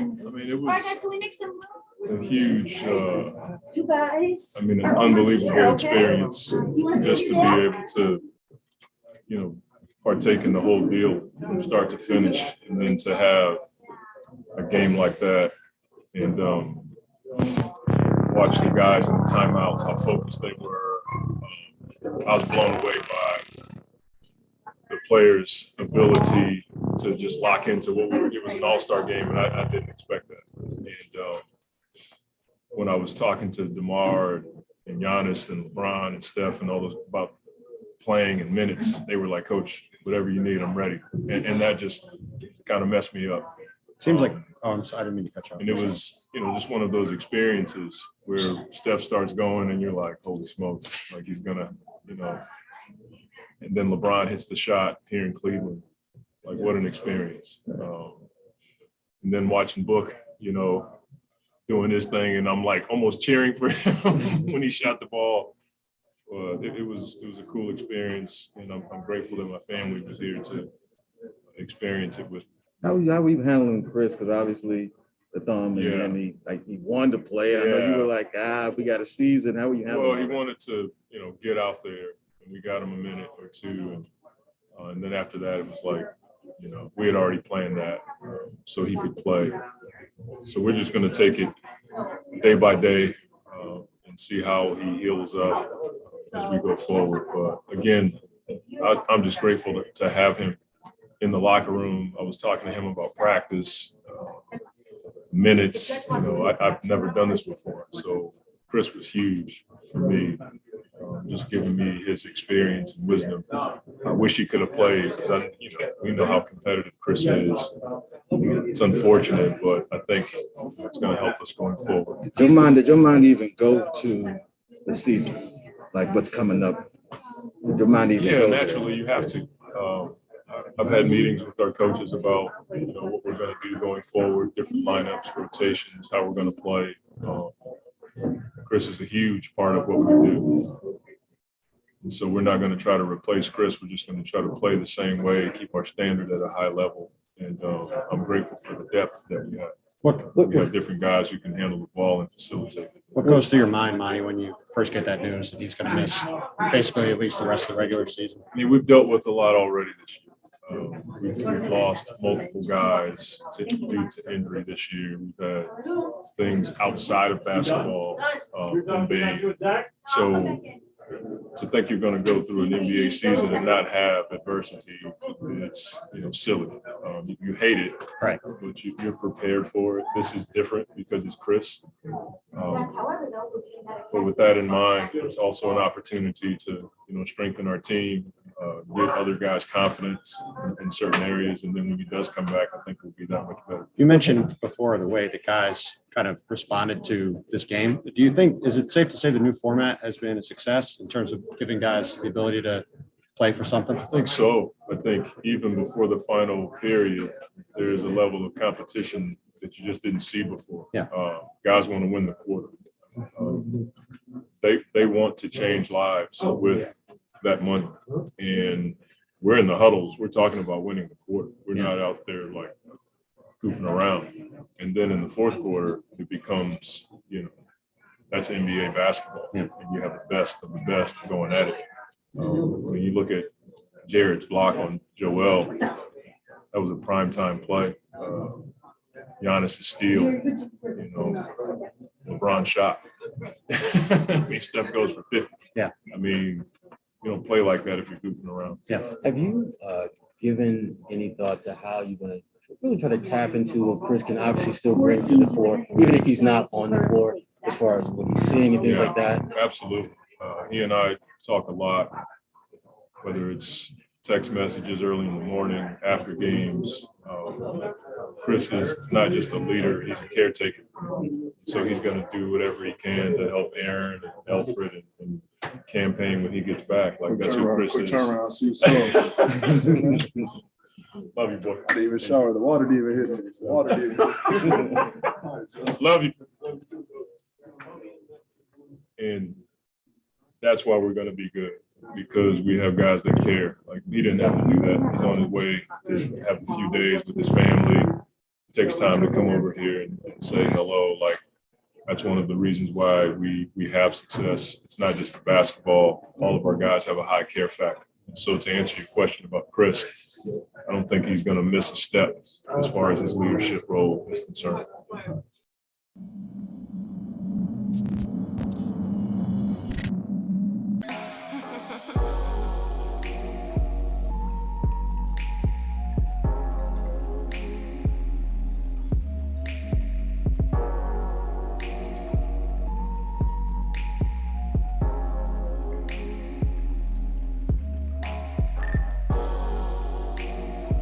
I mean, it was a huge, an unbelievable experience just to be able to, partake in the whole deal from start to finish, and then to have a game like that and watch the guys in the timeouts, how focused they were. I was blown away by the players' ability to just lock into it was an all-star game, and I didn't expect that. And when I was talking to DeMar and Giannis and LeBron and Steph and all those about playing in minutes, they were like, Coach, whatever you need, I'm ready. And that just kind of messed me up. Seems like I'm sorry, I didn't mean to cut you off. And it was, just one of those experiences where Steph starts going and you're like, holy smokes, like he's gonna, and then LeBron hits the shot here in Cleveland. Like, what an experience. And then watching Book, doing his thing, and I'm like almost cheering for him when he shot the ball. It was a cool experience, and I'm grateful that my family was here to experience it with me. How were you handling Chris? Because obviously the thumb, and he wanted to play. I know you were like, we got a season. How were you handling? Well, he wanted to, get out there, and we got him a minute or two, and then after that, it was like, we had already planned that, so he could play. So we're just going to take it day by day and see how he heals up as we go forward. But again, I'm just grateful to have him in the locker room. I was talking to him about practice, minutes. I've never done this before. So Chris was huge for me, just giving me his experience and wisdom. I wish he could have played because we know how competitive Chris is. It's unfortunate, but I think it's going to help us going forward. Did your mind even go to the season, like what's coming up? Did your mind even go naturally, you have to. I've had meetings with our coaches about what we're going to do going forward, different lineups, rotations, how we're going to play. Chris is a huge part of what we do. And so we're not going to try to replace Chris. We're just going to try to play the same way, keep our standard at a high level. And I'm grateful for the depth that we have. We have different guys who can handle the ball and facilitate it. What goes through your mind, Monty, when you first get that news that he's going to miss basically at least the rest of the regular season? I mean, we've dealt with a lot already this year. We've lost multiple guys due to injury this year. We've had things outside of basketball invade. So to think you're going to go through an NBA season and not have adversity, it's silly. You hate it, right? But you're prepared for it. This is different because it's Chris. But with that in mind, it's also an opportunity to strengthen our team, get other guys confidence in certain areas, and then when he does come back, I think we'll be that much better. You mentioned before the way the guys kind of responded to this game. Do you think, is it safe to say the new format has been a success in terms of giving guys the ability to play for something? I think so. I think even before the final period, there's a level of competition that you just didn't see before. Yeah. Guys want to win the quarter. They want to change lives with that money. And we're in the huddles. We're talking about winning the quarter. We're not out there like goofing around. And then in the fourth quarter, it becomes, that's NBA basketball. Yeah. And you have the best of the best going at it. When you look at Jared's block on Joel, that was a primetime play. Giannis' steal, LeBron shot. I mean, Steph goes for 50. Yeah. I mean, you don't play like that if you're goofing around. Yeah. Have you given any thought to how you're going to really try to tap into what Chris can obviously still bring to the floor, even if he's not on the floor, as far as what he's seeing and things like that? Absolutely. He and I talk a lot, whether it's text messages early in the morning, after games. Chris is not just a leader, he's a caretaker. So he's going to do whatever he can to help Aaron and Alfred and campaign when he gets back. Like, that's who Chris is. Turn around, see yourself. Love you, boy. I didn't even shower. The water didn't even hit me. The water didn't hit me. Love you. And that's why we're going to be good, because we have guys that care. Like, he didn't have to do that. He's on his way to have a few days with his family, takes time to come over here and say hello. Like, that's one of the reasons why we have success. It's not just the basketball. All of our guys have a high care factor. And so to answer your question about Chris, I don't think he's going to miss a step as far as his leadership role is concerned.